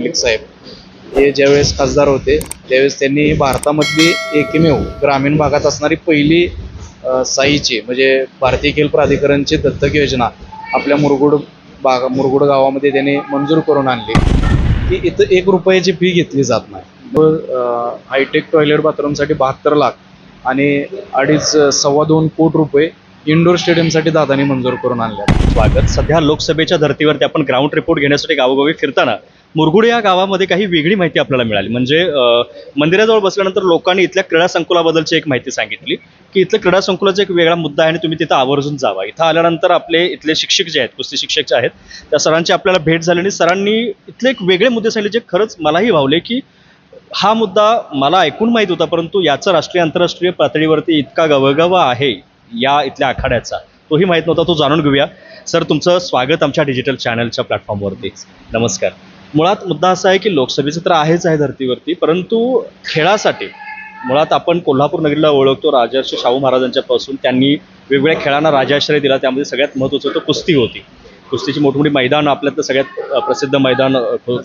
मलिक साहेब हे ज्यावेळेस खासदार होते त्यावेळेस त्यांनी भारतामधली एकमेव ग्रामीण भागात असणारी पहिली साईची म्हणजे भारतीय खेल प्राधिकरणची दत्तक योजना आपल्या मुरगुड गावामध्ये त्यांनी मंजूर करून आणली की इथं 1 रुपयाची फी घेतली जात नाही. हायटेक टॉयलेट बाथरूमसाठी 72 लाख आणि 2.5 कोटी रुपये इंडोर स्टेडियमसाठी दादांनी मंजूर करून आणल्या. स्वागत. सध्या लोकसभेच्या धर्तीवरती आपण ग्राउंड रिपोर्ट घेण्यासाठी गावोगावी फिरताना मुरगुड या गावामध्ये काही वेगळी माहिती आपल्याला मिळाली. म्हणजे मंदिराजवळ बसल्यानंतर लोकांनी इथल्या क्रीडा संकुलाबद्दलची एक माहिती सांगितली की इथलं क्रीडा संकुलाचा एक वेगळा मुद्दा आहे आणि तुम्ही तिथं आवर्जून जावा. इथं आल्यानंतर आपले इथले शिक्षक जे आहेत, कुस्ती शिक्षक जे आहेत, त्या सरांची आपल्याला भेट झाली आणि सरांनी इथले एक वेगळे मुद्दे सांगितले जे खरंच मलाही भावले की हा मुद्दा मला ऐकून माहीत होता, परंतु याचा राष्ट्रीय आंतरराष्ट्रीय पातळीवरती इतका गवगवा आहे या इथल्या आखाड्याचा तोही माहीत नव्हता. तो जाणून घेऊया. सर, तुमचं स्वागत आमच्या डिजिटल चॅनलच्या प्लॅटफॉर्मवरती. नमस्कार. मुळात मुद्दा असा आहे की लोकसभेचं तर आहेच आहे धर्तीवरती, परंतु खेळासाठी मुळात आपण कोल्हापूर नगरीला ओळखतो राजर्षी शाहू महाराजांच्या पासून. त्यांनी वेगवेगळ्या खेळांना राजाश्रय दिला. त्यामध्ये सगळ्यात महत्त्वाचं तर कुस्ती होती. कुस्तीची मोठमोठी मैदान आपल्यातलं सगळ्यात प्रसिद्ध मैदान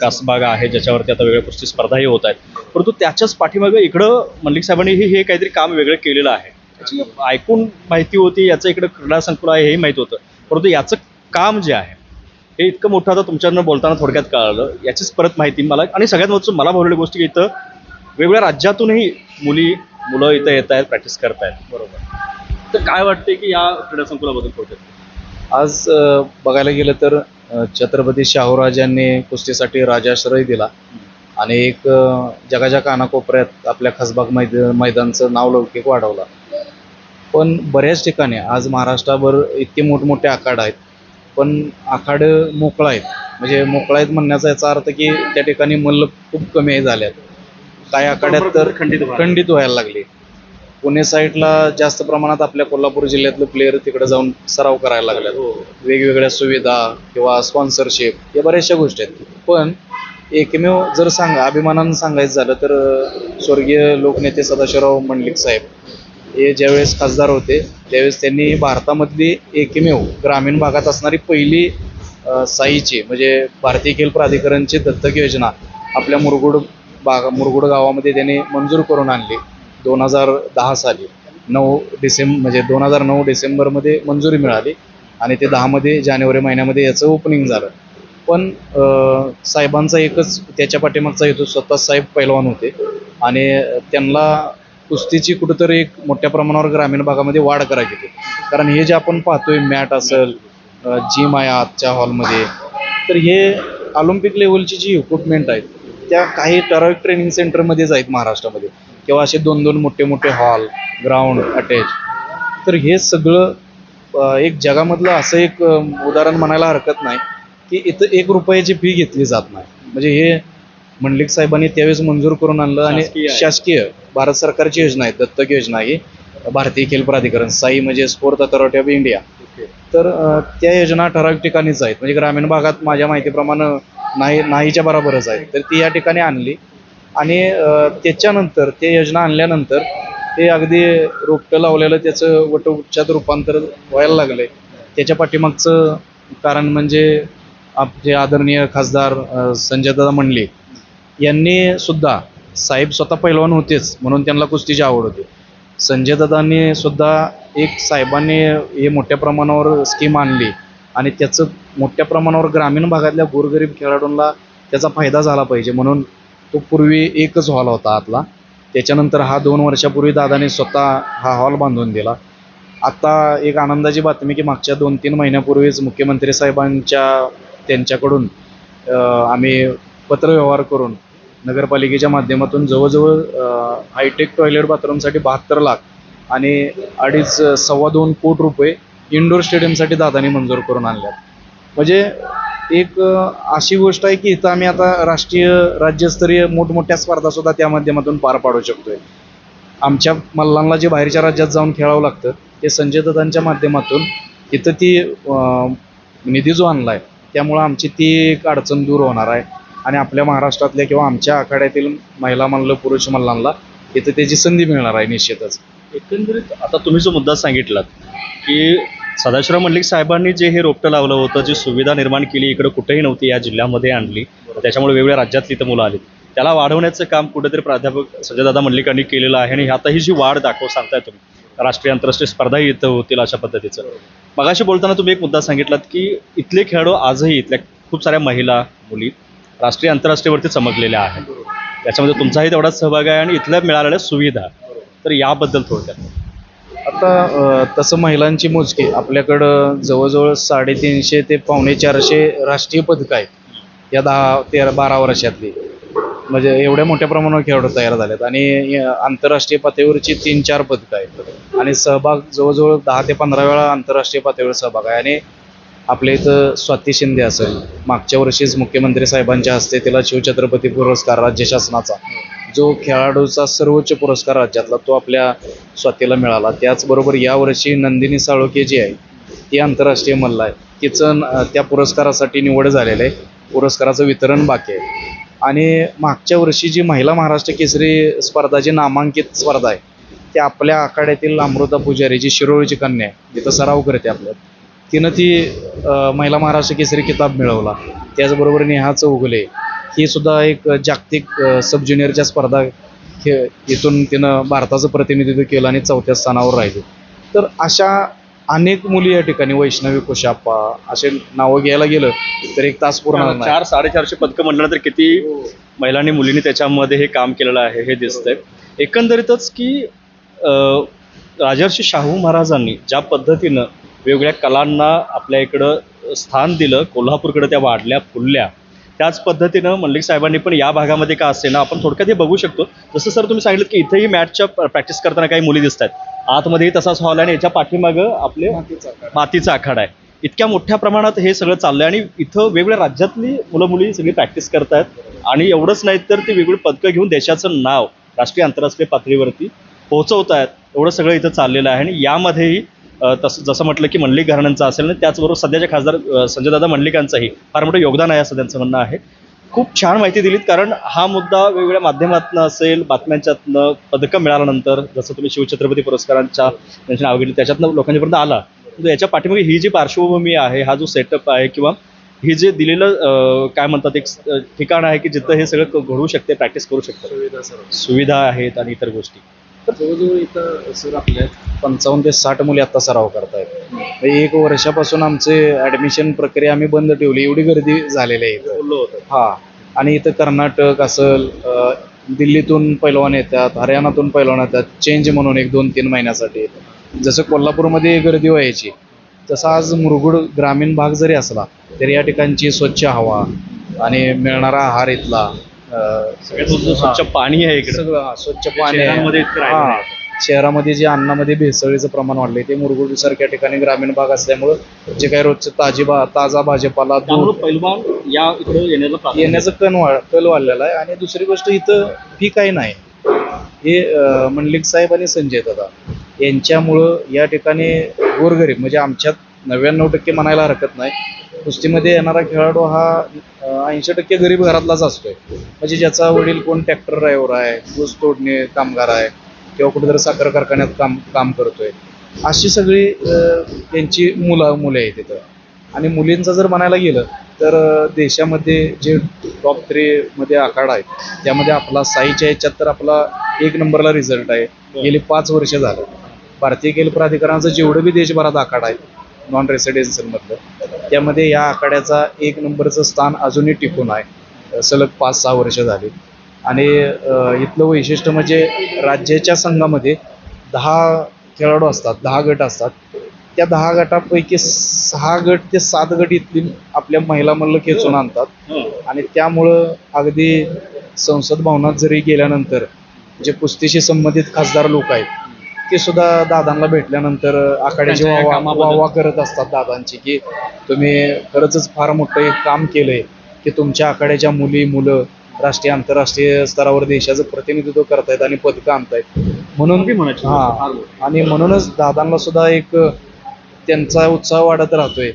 कासबाग आहे, ज्याच्यावरती आता वेगळ्या कुस्ती स्पर्धाही होत आहेत. परंतु त्याच्याच पाठीमागे इकडं मलिक साहेबांनी हे काहीतरी काम वेगळं केलेलं आहे. याची ऐकून माहिती होती, याचं इकडं क्रीडा संकुल आहे हेही माहीत होतं, परंतु याचं काम जे आहे हे इतकं मोठं आता तुमच्याकडनं बोलताना थोडक्यात कळालं. याचीच परत माहिती मला. आणि सगळ्यात महत्त्वाचं मला भावलेली गोष्ट की इथं वेगवेगळ्या राज्यातूनही मुलं इथं येत आहेत, प्रॅक्टिस करत आहेत. बरोबर. तर काय वाटते की या क्रीडा संकुलाबद्दल थोडक्यात? आज बघायला गेलं तर छत्रपती शाहूराजांनी कुस्तीसाठी राजाश्रय दिला आणि एक जगाच्या कानाकोपऱ्यात आपल्या खासबाग मैदानचं नाव लौकिक वाढवला. पण बऱ्याच ठिकाणी आज महाराष्ट्राभर इतके मोठमोठे आखाडे आहेत, पण आखाडे मोकळा आहेत. म्हणजे मोकळा आहेत म्हणण्याचा याचा अर्थ की त्या ठिकाणी मल्ल खूप कमी झाल्यात. काही आखाड्यात तर खंडित व्हायला लागले. पुणे साईडला जास्त प्रमाणात आपल्या कोल्हापूर जिल्ह्यातले प्लेयर तिकडे जाऊन सराव करायला लागल्यात. वेगवेगळ्या सुविधा किंवा स्पॉन्सरशिप या बऱ्याचशा गोष्टी आहेत. पण एकमेव जर अभिमानानं सांगायचं झालं तर स्वर्गीय लोकनेते सदाशिवराव मलिक साहेब हे ज्यावेळेस खासदार होते त्यावेळेस त्यांनी भारतामधली एकमेव ग्रामीण भागात असणारी पहिली साईची म्हणजे भारतीय खेल प्राधिकरणची दत्तक योजना आपल्या मुरगुड गावामध्ये त्यांनी मंजूर करून आणली. 2010 साली 2009 डिसेंबरमध्ये मंजुरी मिळाली आणि ते 10 जानेवारी महिन्यामध्ये याचं ओपनिंग झालं. पण साहेबांचा एकच त्याच्या पाठीमागचा हेतू, स्वतः साहेब पैलवान होते आणि त्यांना कुस्तीची कुठंतरी एक मोठ्या प्रमाणावर ग्रामीण भागामध्ये वाढ करायची होती. कारण हे जे आपण पाहतोय मॅट असेल, जिम आहे आजच्या हॉलमध्ये, तर हे ऑलिम्पिक लेवलची जी इक्विपमेंट आहेत त्या काही ठराविक ट्रेनिंग सेंटरमध्येच आहेत महाराष्ट्रामध्ये, किंवा असे 2 मोठे हॉल, ग्राउंड अटॅच. तर हे सगळं एक जगामधलं असं एक उदाहरण म्हणायला हरकत नाही की इथं 1 रुपयाची फी घेतली जात नाही. म्हणजे हे मलिक साहेबांनी त्यावेळेस मंजूर करून आणलं आणि शासकीय भारत सरकारची योजना आहे, दत्तक योजना ही भारतीय खेल प्राधिकरण, साई म्हणजे स्पोर्ट अथॉरिटी ऑफ इंडिया. तर त्या योजना ठराविक ठिकाणीच आहेत. म्हणजे ग्रामीण भागात माझ्या माहितीप्रमाणे नाहीच्या बरोबरच आहे. तर ती या ठिकाणी आणली आणि त्याच्यानंतर ते योजना आणल्यानंतर ते अगदी रोपटं लावलेलं त्याचं वटवृक्षात रूपांतर व्हायला लागलं आहे. त्याच्या पाठीमागचं कारण म्हणजे आपले आदरणीय खासदार संजयदादा मंडलिक यांनी सुद्धा, साहेब स्वतः पैलवान होतेच म्हणून त्यांना कुस्तीची आवड होती. संजयदादांनी सुद्धा साहेबांनी हे मोठ्या प्रमाणावर स्कीम आणली आणि त्याचं मोठ्या प्रमाणावर ग्रामीण भागातल्या गोरगरीब खेळाडूंना त्याचा फायदा झाला पाहिजे म्हणून तो पूर्वी एकच हॉल होता आतला. त्याच्यानंतर 2 वर्षापूर्वी दादाने स्वतः हा हॉल बांधून दिला. आता एक आनंदाची बातमी की मागच्या 2-3 महिन्यापूर्वीच मुख्यमंत्री साहेबांच्या त्यांच्याकडून आम्ही पत्रव्यवहार करून नगरपालिकेच्या माध्यमातून जवळजवळ हायटेक टॉयलेट बाथरूमसाठी 72 लाख आणि 2.5 कोटी रुपये इंडोर स्टेडियमसाठी दादांनी मंजूर करून आणल्यात. म्हणजे एक अशी गोष्ट आहे की इथं आम्ही आता राष्ट्रीय राज्यस्तरीय मोठमोठ्या स्पर्धासुद्धा त्या माध्यमातून पार पाडू शकतोय. आमच्या मल्लांना जे बाहेरच्या राज्यात जाऊन खेळावं लागतं ते संजयदादांच्या माध्यमातून इथं ती निधी जो आणला आहे त्यामुळं आमची ती एक अडचण दूर होणार आहे आणि आपल्या महाराष्ट्रातल्या किंवा आमच्या आखाड्यातील महिला मल्ल, पुरुष मल्लांना इथं त्याची संधी मिळणार आहे निश्चितच. एकंदरीत आता तुम्ही जो मुद्दा सांगितलात की सदाशिवराव मलिक साहेबांनी जे हे रोपटं लावलं होतं, जी सुविधा निर्माण केली इकडं कुठेही नव्हती, या जिल्ह्यामध्ये आणली त्याच्यामुळे वेगवेगळ्या राज्यातली इथं मुलं आली. त्याला वाढवण्याचं काम कुठेतरी प्राध्यापक संजयदादा मंडलिकांनी केलेलं आहे. आणि आता ही जी वाढ सांगताय तुम्ही, राष्ट्रीय आंतरराष्ट्रीय स्पर्धाही इथं होतील अशा पद्धतीचं. मगाशी बोलताना तुम्ही एक मुद्दा सांगितलात की इथले खेळाडू आजही इथल्या खूप साऱ्या महिला मुली राष्ट्रीय आंतरराष्ट्रीयवरती चमकलेल्या आहेत. त्याच्यामध्ये तुमचाही तेवढाच सहभाग आहे आणि इथल्या मिळालेल्या सुविधा. तर याबद्दल थोडक्यात. आता तसं महिलांची मोजकी आपल्याकडं जवळजवळ 350 ते 450 राष्ट्रीय पदकं आहेत या 10-12 वर्षातली. म्हणजे एवढ्या मोठ्या प्रमाणावर खेळाडू तयार झालेत आणि आंतरराष्ट्रीय पातळीवरची 3-4 पदकं आहेत आणि सहभाग जवळजवळ 10 ते 15 वेळा आंतरराष्ट्रीय पातळीवर सहभाग आहे. आणि आपल्या इथं स्वाती शिंदे असेल, मागच्या वर्षीच मुख्यमंत्री साहेबांच्या हस्ते तिला शिवछत्रपती पुरस्कार राज्य शासनाचा, जो खेळाडूचा सर्वोच्च पुरस्कार राज्यातला, तो आपल्या स्वातीला मिळाला. त्याचबरोबर यावर्षी नंदिनी साळोखे जी आहे ती आंतरराष्ट्रीय मल्ल आहे, तिचं त्या पुरस्कारासाठी निवड झालेलं आहे. पुरस्काराचं वितरण बाकी आहे. आणि मागच्या वर्षी जी महिला महाराष्ट्र केसरी स्पर्धा, जी नामांकित स्पर्धा आहे, ती आपल्या आखाड्यातील अमृता पुजारी, जी शिरोळची कन्या आहे, तिथं सराव करते आपल्यात, तिनं ती महिला महाराष्ट्र केसरी किताब मिळवला. त्याचबरोबर नेहा चौगुले ही सुद्धा एक जागतिक सब ज्युनियरच्या स्पर्धा इथून तिनं भारताचं प्रतिनिधित्व केलं आणि 4थ्या स्थानावर राहिली. तर अशा अनेक मुली या ठिकाणी, वैष्णवी कुशाप्पा, असे नावं घ्यायला गेलं तर एक तास पूर्ण नाही. 400-450 पदकं म्हटलं तर किती महिलांनी मुलींनी त्याच्यामध्ये हे काम केलेलं आहे हे दिसतंय. एकंदरीतच की राजर्षी शाहू महाराजांनी ज्या पद्धतीनं वेगवेगळ्या कलांना आपल्या इकडं स्थान दिलं, कोल्हापूरकडं त्या वाढल्या फुलल्या, त्याच पद्धतीनं मंडलिक साहेबांनी पण या भागामध्ये का असे ना, आपण थोडक्यात हे बघू शकतो. जसं सर तुम्ही सांगितलं की इथंही मॅचच्या प्रॅक्टिस करताना काही मुली दिसत आहेत, आतमध्येही तसाच हॉल आहे आणि याच्या पाठीमागं आपले मातीचा आखाडा आहे. इतक्या मोठ्या प्रमाणात हे सगळं चाललंय आणि इथं वेगवेगळ्या राज्यातली मुलं मुली सगळी प्रॅक्टिस करतायत. आणि एवढंच नाही तर ती वेगवेगळी पदकं घेऊन देशाचं नाव राष्ट्रीय आंतरराष्ट्रीय पातळीवरती पोहोचवत आहेत. एवढं सगळं इथं चाललेलं आहे. आणि यामध्येही तसं जसं म्हटलं की मंडलिक घराण्यांचं असेल ना, त्याचबरोबर सध्याचे खासदार संजयदादा मंडलिकांचंही फार मोठं योगदान आहे असं त्यांचं म्हणणं आहे. खूप छान माहिती दिलीत, कारण हा मुद्दा वेगवेगळ्या माध्यमातून असेल, बातम्यांच्यातनं, पदकं मिळाल्यानंतर, जसं तुम्ही शिवछत्रपती पुरस्कारांच्या त्यांची नाव घेतली, त्याच्यातनं लोकांच्यापर्यंत आला. तर याच्या पाठीमागे ही जी पार्श्वभूमी आहे, हा जो सेटअप आहे, किंवा ही जे दिलेलं काय म्हणतात एक ठिकाण आहे की जिथं हे सगळं घडू शकते, प्रॅक्टिस करू शकते, सुविधा आहेत आणि इतर गोष्टी. तर जवळजवळ इथं सर आपल्या 55 ते 60 मुली आता सराव करतायत. 1 वर्षापासून आमचे ॲडमिशन प्रक्रिया आम्ही बंद ठेवली, एवढी गर्दी झालेली आहे इथं. हां. आणि इथं कर्नाटक असेल, दिल्लीतून पैलवान येतात, हरियाणातून पैलवान येतात, चेंज म्हणून 1-2-3 महिन्यासाठी. जसं कोल्हापूरमध्ये गर्दी व्हायची, तसं आज मुरगुड ग्रामीण भाग जरी असला तरी या ठिकाणची स्वच्छ हवा आणि मिळणारा आहार इथला, स्वच्छ पाणी आहे इकडे, सगळं स्वच्छ पाणी आहे. शहरामध्ये जे अन्नामध्ये भेसळीचं प्रमाण वाढले ते मुरगुड सारख्या ठिकाणी ग्रामीण भाग असल्यामुळं जे काही रोजचं ताजा भाजीपाला, दूध, पैलवान या इकडे येण्याचं कल वाढलेला आहे. आणि दुसरी गोष्ट, इथं फी काही नाही. हे मंडलिक साहेब आणि संजय दादा यांच्यामुळं या ठिकाणी गोरगरीब, म्हणजे आमच्यात 99% म्हणायला हरकत नाही, कुस्तीमध्ये येणारा खेळाडू हा 80% गरीब घरातलाच असतोय. म्हणजे ज्याचा वडील कोण ट्रॅक्टर ड्रायव्हर आहे, ऊस तोडणे कामगार आहे, किंवा कुठेतरी साखर कारखान्यात काम करतोय, अशी सगळी त्यांची मुले आहेत तिथं. आणि मुलींचं जर म्हणायला गेलं तर देशामध्ये जे टॉप 3 मध्ये आखाडा आहे, त्यामध्ये आपला साईच्या ह्याच्यात तर आपला 1 नंबरला रिझल्ट आहे. गेली 5 वर्ष झालं. भारतीय खेल प्राधिकरणाचं जेवढं बी देशभरात आखाडा आहे नॉन रेसिडेन्शियलमधलं, त्यामध्ये या आखाड्याचा 1 नंबरचं स्थान अजूनही टिकून आहे, सलग 5-6 वर्ष झाली. आणि इथलं वैशिष्ट्य म्हणजे राज्याच्या संघामध्ये 10 खेळाडू असतात, 10 गट असतात. त्या 10 गटापैकी 6 गट ते 7 गट इथली आपल्या महिला मल्ल खेचून आणतात. आणि त्यामुळं अगदी संसद भवनात जरी गेल्यानंतर जे कुस्तीशी संबंधित खासदार लोक आहेत ते सुद्धा दादांना भेटल्यानंतर आखाड्याची वाहवा करत असतात दादांची, की तुम्ही खरंच फार मोठं एक काम केलंय की तुमच्या आखाड्याच्या मुलं राष्ट्रीय आंतरराष्ट्रीय स्तरावर देशाचं प्रतिनिधित्व करतायत आणि पदकं आणतायत. म्हणून आणि म्हणूनच दादांना सुद्धा एक त्यांचा उत्साह वाढत राहतोय.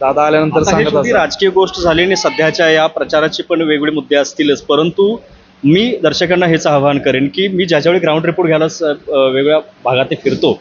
दादा आल्यानंतर सांगत असतात. राजकीय गोष्ट झाली आणि सध्याच्या या प्रचाराचे पण वेगवेगळे मुद्दे असतीलच, परंतु मी दर्शकांना हेच आवाहन करेन की मी ज्याच्यावेळी ग्राउंड रिपोर्ट घ्यायला वेगवेगळ्या भागात फिरतो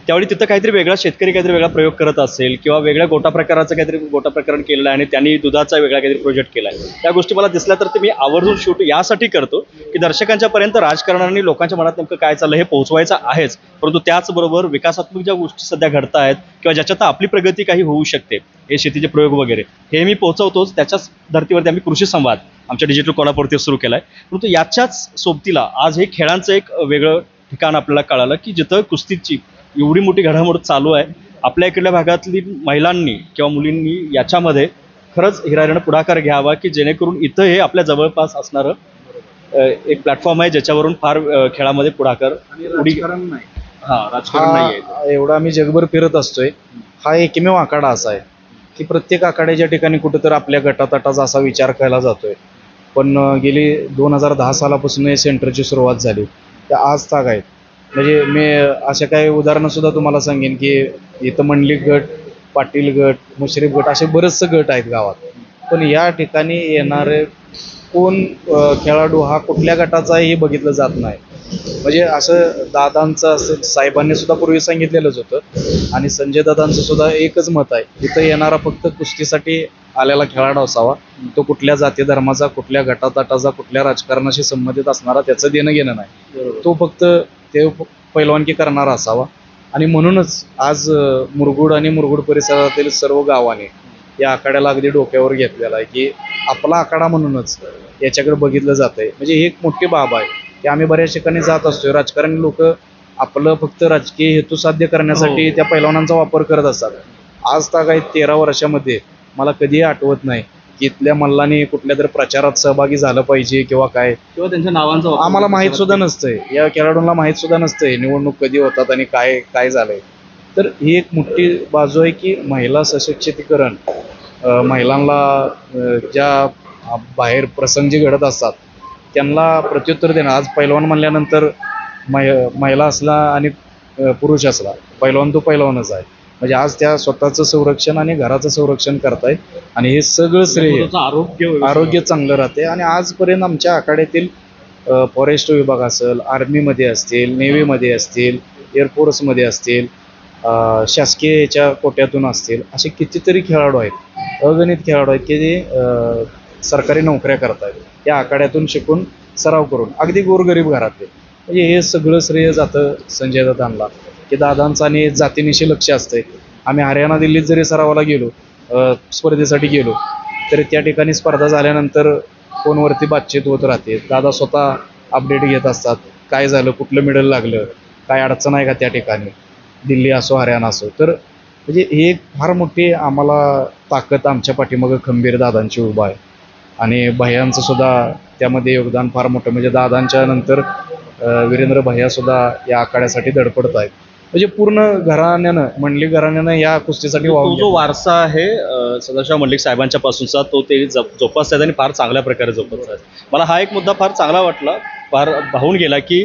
त्यावेळी तिथं काहीतरी वेगळा शेतकरी काहीतरी वेगळा प्रयोग करत असेल किंवा वेगळ्या गोटा प्रकाराचं काहीतरी गोटा प्रकरण केलेलं आहे आणि त्यांनी दुधाचा वेगळा काहीतरी प्रोजेक्ट केला आहे, त्या गोष्टी मला दिसल्या तर ते मी आवर्जून शूट यासाठी करतो की दर्शकांच्या पर्यंत राजकारणाने लोकांच्या मनात नेमकं काय चाललं हे पोहोचवायचं आहेच, परंतु त्याचबरोबर विकासात्मक ज्या गोष्टी सध्या घडत आहेत किंवा ज्याच्यात आपली प्रगती काही होऊ शकते, हे शेतीचे प्रयोग वगैरे हे मी पोहोचवतोच. त्याच्याच धर्तीवरती आम्ही कृषी संवाद आमच्या डिजिटल कोल्हापूरती सुरू केला आहे. परंतु याच्याच सोबतीला आज हे खेळांचं एक वेगळं ठिकाण आपल्याला कळालं की जिथं कुस्तीची एवढी मोठी घडामोड चालू आहे. आपल्या इकडल्या भागातली महिलांनी किंवा मुलींनी याच्यामध्ये खरंच हिरारीनं पुढाकार घ्यावा की जेणेकरून इथं हे आपल्या जवळपास असणारं एक प्लॅटफॉर्म आहे ज्याच्यावरून फार खेळामध्ये पुढाकार राजकारण नाही. राजकारण नाही आहे. एवढा आम्ही जगभर फिरत असतोय, हा एकमेव आखाडा असा आहे की प्रत्येक आखाड्याच्या ठिकाणी कुठेतरी आपल्या गटातटाचा असा विचार केला जातोय. पण गेली 2010 सालापासून या सेंटरची सुरुवात झाली त्या आज ताग आहेत. म्हणजे मी अशा काही उदाहरणं सुद्धा तुम्हाला सांगेन की इथं मंडलिक गट, पाटील गट, मुश्रीफ गट असे बरेचसे गट आहेत गावात. पण या ठिकाणी येणारे कोण खेळाडू हा कुठल्या गटाचा हे बघितलं जात नाही. म्हणजे असं दादांचं असं साहेबांनी सुद्धा पूर्वी सांगितलेलंच होतं आणि संजय दादांचं सुद्धा एकच मत आहे, इथं येणारा फक्त कुस्तीसाठी आलेला खेळाडू असावा, तो कुठल्या जाती धर्माचा, कुठल्या गटातटाचा, कुठल्या राजकारणाशी संबंधित असणारा त्याचं देणं घेणं नाही, तो फक्त ते पैलवानकी करणारा असावा. आणि म्हणूनच आज मुरगुड आणि मुरगुड परिसरातील सर्व गावाने या आखाड्याला अगदी डोक्यावर घेतलेला आहे की आपला आखाडा म्हणूनच याच्याकडे बघितलं जात आहे. म्हणजे ही एक मोठी बाब आहे की आम्ही बऱ्याच ठिकाणी जात असतो, राजकारणी लोक आपलं फक्त राजकीय हेतू साध्य करण्यासाठी त्या पैलवानांचा वापर करत असतात. आज तागायत 13 वर्षामध्ये मला कधीही आठवत नाही की इथल्या मल्लाने कुठल्या तरी प्रचारात सहभागी झालं पाहिजे किंवा काय, किंवा त्यांच्या नावांचा आम्हाला माहीत सुद्धा नसतंय, या खेळाडूंना माहीत सुद्धा नसतंय निवडणूक कधी होतात आणि काय काय झालंय. तर ही एक मोठी बाजू आहे की महिला सशक्तीकरण, महिलांना ज्या बाहेर प्रसंग जे घडत असतात त्यांना प्रत्युत्तर देणं. आज पैलवान म्हणल्यानंतर महिला असला आणि पुरुष असला, पैलवान तो पैलवानच आहे. म्हणजे आज त्या स्वतःचं संरक्षण आणि घराचं संरक्षण करतायत आणि हे सगळं श्रेय आरोग्य चांगलं राहते. आणि आजपर्यंत आमच्या आखाड्यातील फॉरेस्ट विभाग असेल, आर्मीमध्ये असतील, नेव्हीमध्ये असतील, एअरफोर्समध्ये असतील, शासकीय याच्या कोट्यातून असतील, असे कितीतरी खेळाडू आहेत, अगणित खेळाडू आहेत की जे सरकारी नोकऱ्या करतायत या आखाड्यातून शिकून सराव करून, अगदी गोरगरीब घरातले. म्हणजे हे सगळं श्रेय जातं संजय दादांना की दादांचं आणि जातीनिशी लक्ष असतंय. आम्ही हरियाणा दिल्लीत जरी सरावाला गेलो, स्पर्धेसाठी गेलो, तर त्या ठिकाणी स्पर्धा झाल्यानंतर फोनवरती बातचीत होत राहते. दादा स्वतः अपडेट घेत असतात, काय झालं, कुठलं मेडल लागलं, काय अडचण आहे का त्या ठिकाणी, दिल्ली असो हरियाणा असो. तर म्हणजे ही एक फार मोठी आम्हाला ताकद आमच्या पाठीमागं खंबीर दादांची उभा आहे. आणि भैयांचं सुद्धा त्यामध्ये योगदान फार मोठं. म्हणजे दादांच्या नंतर वीरेंद्र भैयासुद्धा या आखाड्यासाठी धडपडत आहेत. म्हणजे पूर्ण घराण्यानं, मंडलिक घराण्यानं या कुस्तीसाठी तो जो वारसा आहे सदाशिव मंडलिक साहेबांच्या पासूनचा, तो ते जोपासत आहेत आणि फार चांगल्या प्रकारे जोपासत आहेत. मला हा एक मुद्दा फार चांगला वाटला, फार भावून गेला की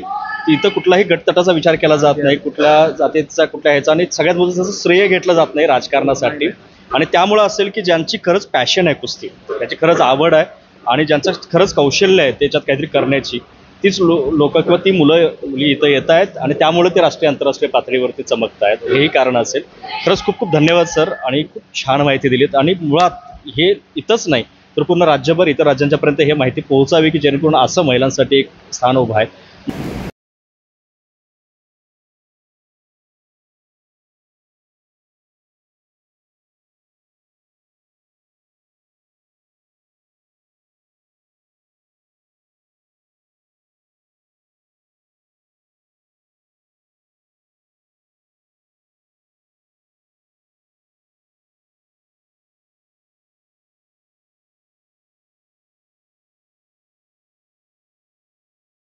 इथं कुठलाही गटतटाचा विचार केला जात नाही, कुठल्या जातीचा, कुठल्या ह्याचा, आणि सगळ्यात महत्त्वाचं श्रेय घेतलं जात नाही राजकारणासाठी. आणि त्यामुळं असेल की ज्यांची खरंच पॅशन आहे कुस्ती, त्याची खरंच आवड आहे आणि ज्यांचं खरंच कौशल्य आहे त्याच्यात काहीतरी करण्याची, तीच लोक किंवा ती मुली इथं येत आहेत आणि त्यामुळे ते राष्ट्रीय आंतरराष्ट्रीय पातळीवरती चमकत आहेत. हेही कारण असेल. खरंच खूप खूप धन्यवाद सर, आणि खूप छान माहिती दिलीत. आणि मुळात हे इथंच नाही तर पूर्ण राज्यभर इतर राज्यांच्यापर्यंत हे माहिती पोहोचावी की जेणेकरून असं महिलांसाठी एक स्थान उभं आहे.